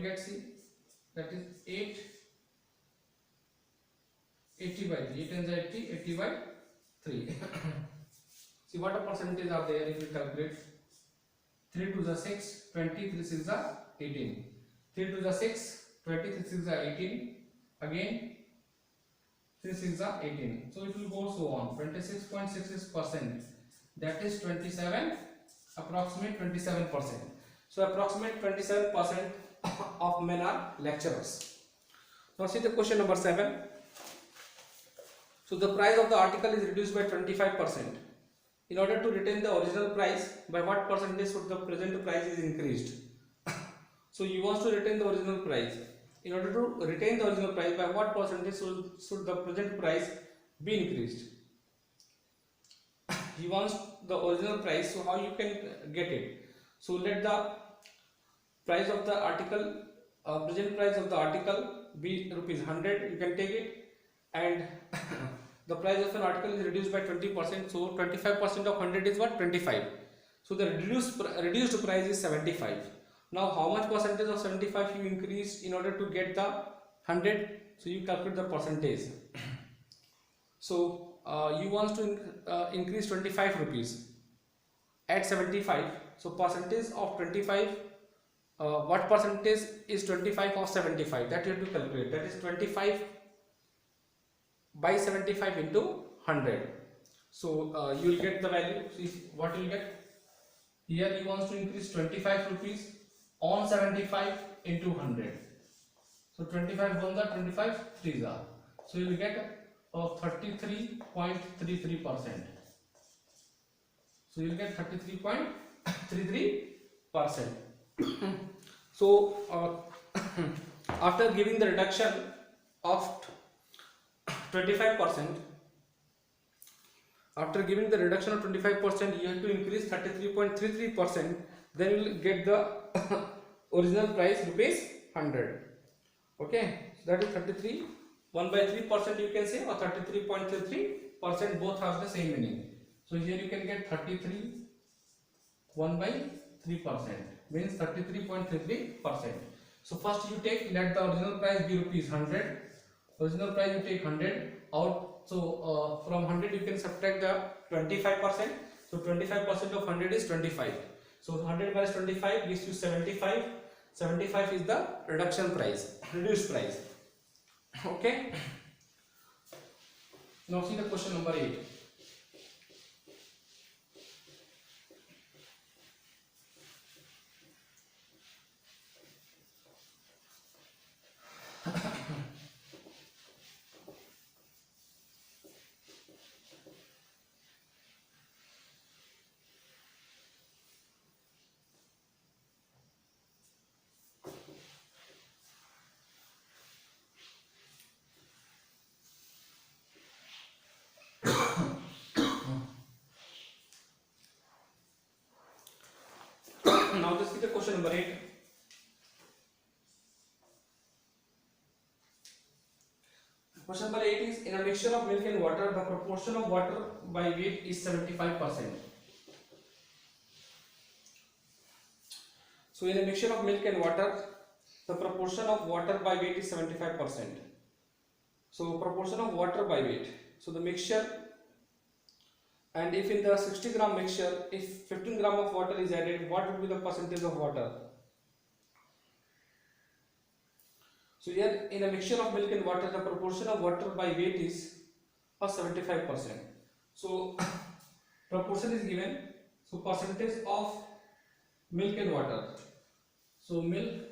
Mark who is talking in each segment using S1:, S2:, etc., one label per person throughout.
S1: get C, that is 8 80 by 3, 8 and 80, 80 by 3. See what the percentage are there if you calculate. 3 to the 6, 20, 3 6 the 18. 3 to the 6, 20, 3 6 the 18. Again 3 6 the 18. So it will go so on. 26.66%. That is 27, approximate 27%. So approximate 27% of men are lecturers. Now see the question number 7. So the price of the article is reduced by 25%. In order to retain the original price, by what percentage should the present price is increased? So you want to retain the original price. In order to retain the original price, by what percentage should the present price be increased? He wants the original price, so how you can get it? So let the price of the article, present price of the article be rupees 100, you can take it, and the price of an article is reduced by 20%, so 25% of 100 is what? 25. So the reduced price is 75. Now how much percentage of 75 you increase in order to get the 100? So you calculate the percentage. So you want to increase 25 rupees at 75. So percentage of 25, what percentage is 25 of 75? That you have to calculate. That is 25 by 75 into 100. So you will get the value. See what you will get. Here you want to increase 25 rupees on 75 into 100. So 25 1 the 25 3 the. So you will get 33.33%. So you will get 33.33%. So after giving the reduction of 25%, after giving the reduction of 25%, you have to increase 33.33%. Then you will get the original price rupees 100. Okay, so that is 33. 1 by 3% you can say, or 33.33%, both have the same meaning. So here you can get 33 1 by 3% means 33.33%. So first you take, let the original price be rupees 100. Original price you take 100 out. So from 100 you can subtract the 25%. So 25% of 100 is 25. So 100 minus 25 gives you 75. 75 is the reduction price, reduced price. Okay. Now see the question number 8. Now let's see the question number 8. Question number 8 is, in a mixture of milk and water, the proportion of water by weight is 75%. So in a mixture of milk and water, the proportion of water by weight is 75%. So proportion of water by weight. So the mixture, and if in the 60 gram mixture, if 15 gram of water is added, what would be the percentage of water? So here in a mixture of milk and water, the proportion of water by weight is 75%. So proportion is given. So percentage of milk and water. So milk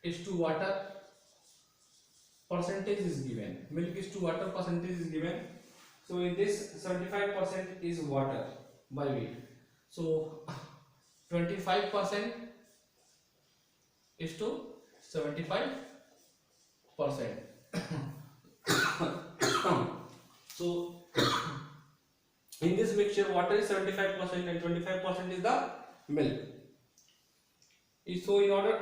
S1: is to water, percentage is given. Milk is to water, percentage is given. So in this 75% is water by weight. So 25% is to 75%. So in this mixture, water is 75% and 25% is the milk. So in order,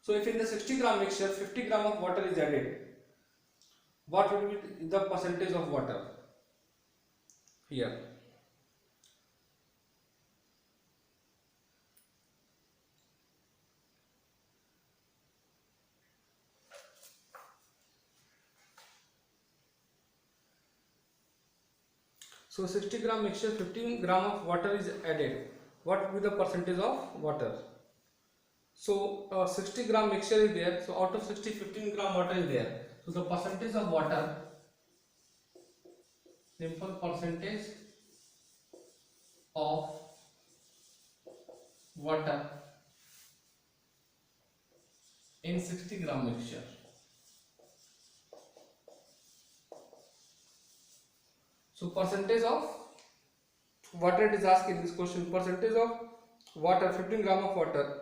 S1: so if in the 60 gram mixture 50 gram of water is added, what would be the percentage of water here? So 60 gram mixture, 15 gram of water is added. What will be the percentage of water? So 60 gram mixture is there. So out of 60, 15 gram water is there. So the percentage of water, simple percentage of water in 60 gram mixture. So percentage of water, it is asking this question, percentage of water, 15 gram of water.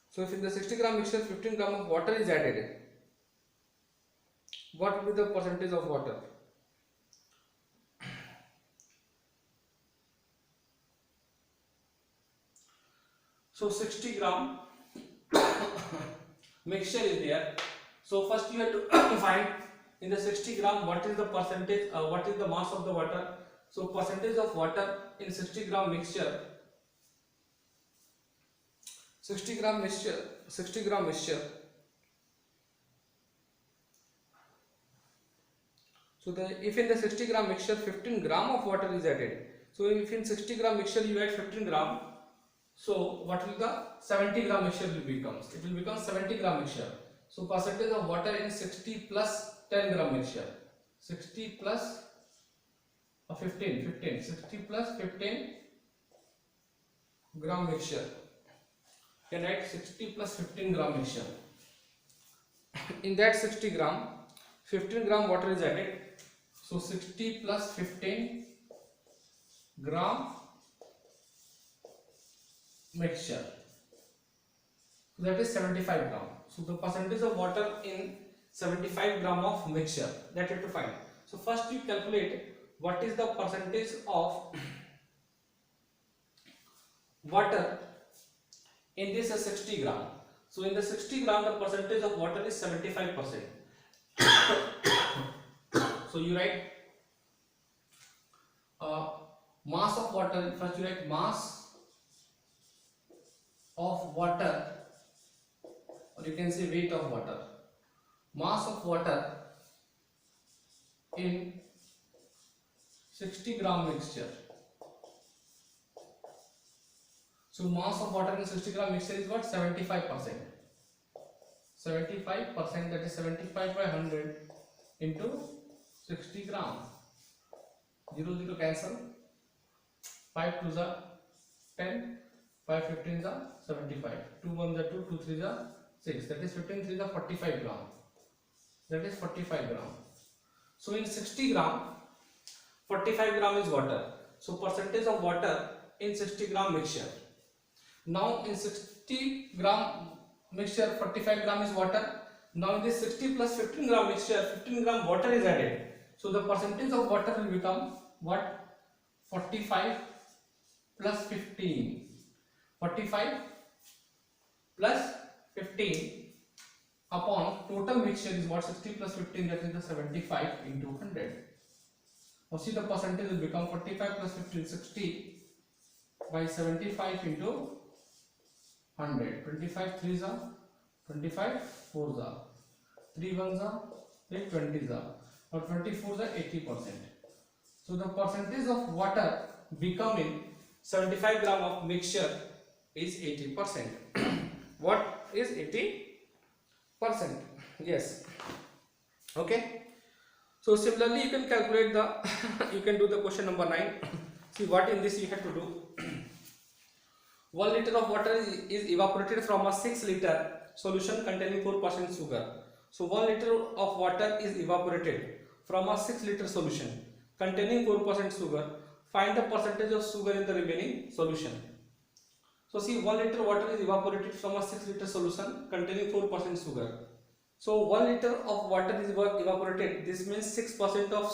S1: So if in the 60 gram mixture 15 gram of water is added, what will be the percentage of water? So 60 gram mixture is there. So first you have to find in the 60 gram what is the percentage, what is the mass of the water. So percentage of water in 60 gram mixture, 60 gram mixture, 60 gram mixture. So if in the 60 gram mixture 15 gram of water is added, so if in 60 gram mixture you add 15 gram, so what will the 70 gram mixture will become? It will become 70 gram mixture. So percentage of water in 60 plus 10 gram mixture, 60 plus 15, 60 plus 15 gram mixture. You can write 60 plus 15 gram mixture. In that 60 gram, 15 gram water is added. So 60 plus 15 gram mixture. So that is 75 gram. So the percentage of water in 75 gram of mixture, that you have to find. So first you calculate what is the percentage of water in this 60 gram. So in the 60 gram the percentage of water is 75%. So you write mass of water, first you write mass of water, or you can say weight of water. Mass of water in 60 gram mixture. So mass of water in 60 gram mixture is what? 75%. 75%, that is 75 by 100 into 60 gram. 0 0 cancel. 5 2 are 10, 5 15 are 75. 2 1 are 2, 2 3 are 6. That is 15 3 are 45 gram. That is 45 gram. So in 60 gram, 45 gram is water. So percentage of water in 60 gram mixture. Now in 60 gram mixture, 45 gram is water. Now in this 60 plus 15 gram mixture, 15 gram water is added. So the percentage of water will become what? 45 plus 15. 45 plus 15 upon total mixture is what? 60 plus 15, that is the 75 into 100. Now see the percentage will become 45 plus 15, 60 by 75 into 100. 25 3s are 25 4s are 3 1s are 3 20s are, or 24s are 80%. So the percentage of water becoming 75 gram of mixture is 80%. What is 80%? Yes. Okay. So similarly you can calculate the you can do the question number 9. See what in this you have to do. 1 liter of water is evaporated from a 6 liter solution containing 4% sugar. So 1 liter of water is evaporated from a 6 liter solution containing 4% sugar. Find the percentage of sugar in the remaining solution. So see, 1 liter water is evaporated from a 6 liter solution containing 4% sugar. So 1 liter of water is evaporated. This means 6% of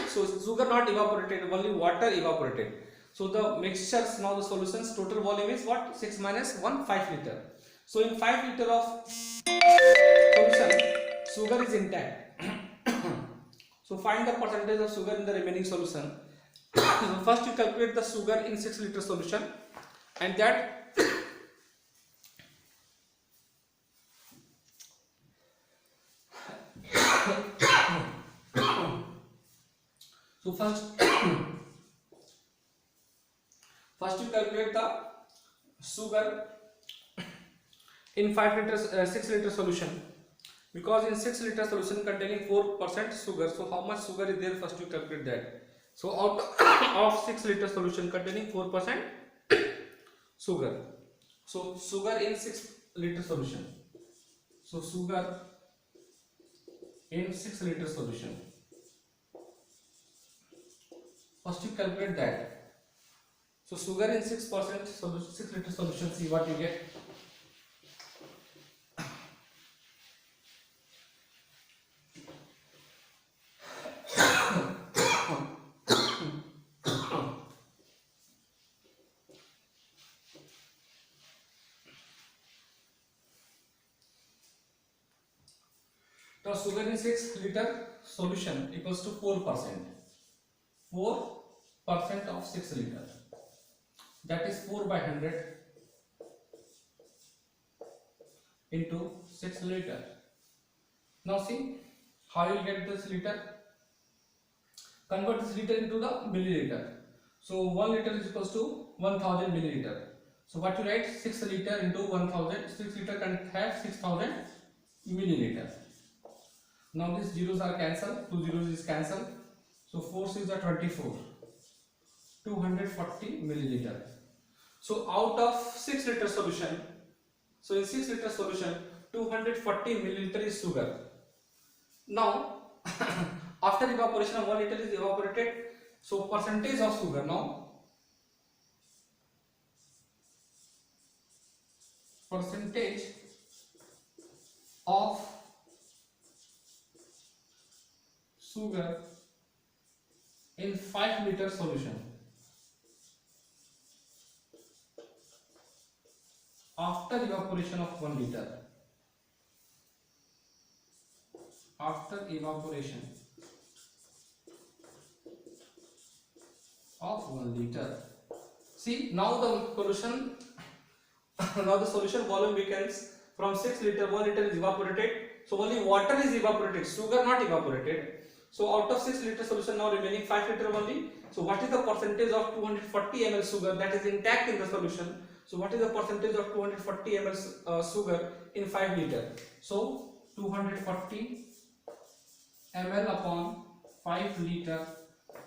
S1: so sugar not evaporated, only water evaporated. So the mixtures, now the solutions total volume is what? 6 minus 1, 5 liter. So in 5 liter of solution, sugar is intact. So find the percentage of sugar in the remaining solution. First you calculate the sugar in 6 liter solution, and that So first first you calculate the sugar in 6 liter solution, because in 6 liter solution containing 4% sugar, so how much sugar is there, first you calculate that. So out of 6 liter solution containing 4% sugar, so sugar in 6 liter solution, so sugar in 6 liter solution, first you calculate that. So sugar in 6% solution, 6 liter solution, see what you get. Now sugar in 6 liter solution equals to 4%. 4% of 6 liter, that is 4 by 100 into 6 liter. Now see how you will get this liter. Convert this liter into the milliliter. So 1 liter is equals to 1000 milliliter. So what you write, 6 liter into 1000, 6 liter can have 6000 milliliter. Now these zeros are cancelled, 2 zeros is cancelled. So 4 6 are 24, 240 milliliter. So out of 6 liter solution, so in 6 liter solution 240 milliliter is sugar. Now after evaporation of 1 liter is evaporated, so percentage of sugar, now percentage of sugar in 5 liter solution after evaporation of 1 liter, after evaporation of 1 liter. See now the solution now the solution volume becomes from 6 liter, 1 liter is evaporated, so only water is evaporated, sugar not evaporated. So out of 6 liter solution now remaining 5 liter only. So what is the percentage of 240 ml sugar that is intact in the solution? So what is the percentage of 240 ml sugar in 5 liter? So 240 ml upon 5 liter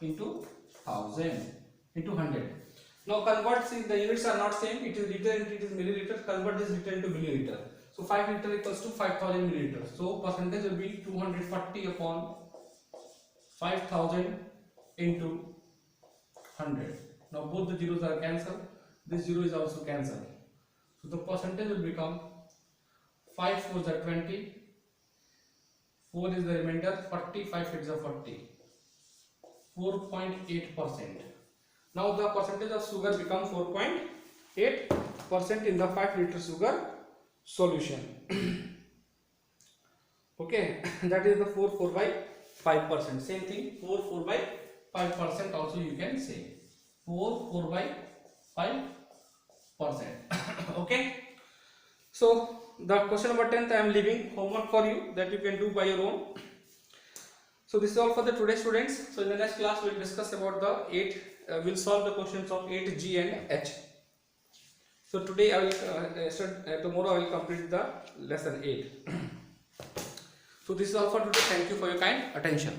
S1: into 1000 into 100. Now convert, see the units are not same, it is liter and it is milliliter, convert this liter into milliliter. So 5 liter equals to 5000 milliliters. So percentage will be 240 upon 5000 into 100. Now both the zeros are cancelled, this zero is also cancelled. So the percentage will become 5 4s are 20, 4 is the remainder, 40, 5 8s are 40, 4.8%. Now the percentage of sugar become 4.8% in the 5 liter sugar solution. Okay, that is the 4 by 5%. Same thing, 4 by 5% also you can say. 4 by 5%. Okay. So the question number 10th I am leaving homework for you that you can do by your own. So this is all for the today students. So in the next class we will discuss about the 8. We'll solve the questions of 8G and H. So today I will tomorrow I will complete the lesson 8. So this is all for today. Thank you for your kind attention.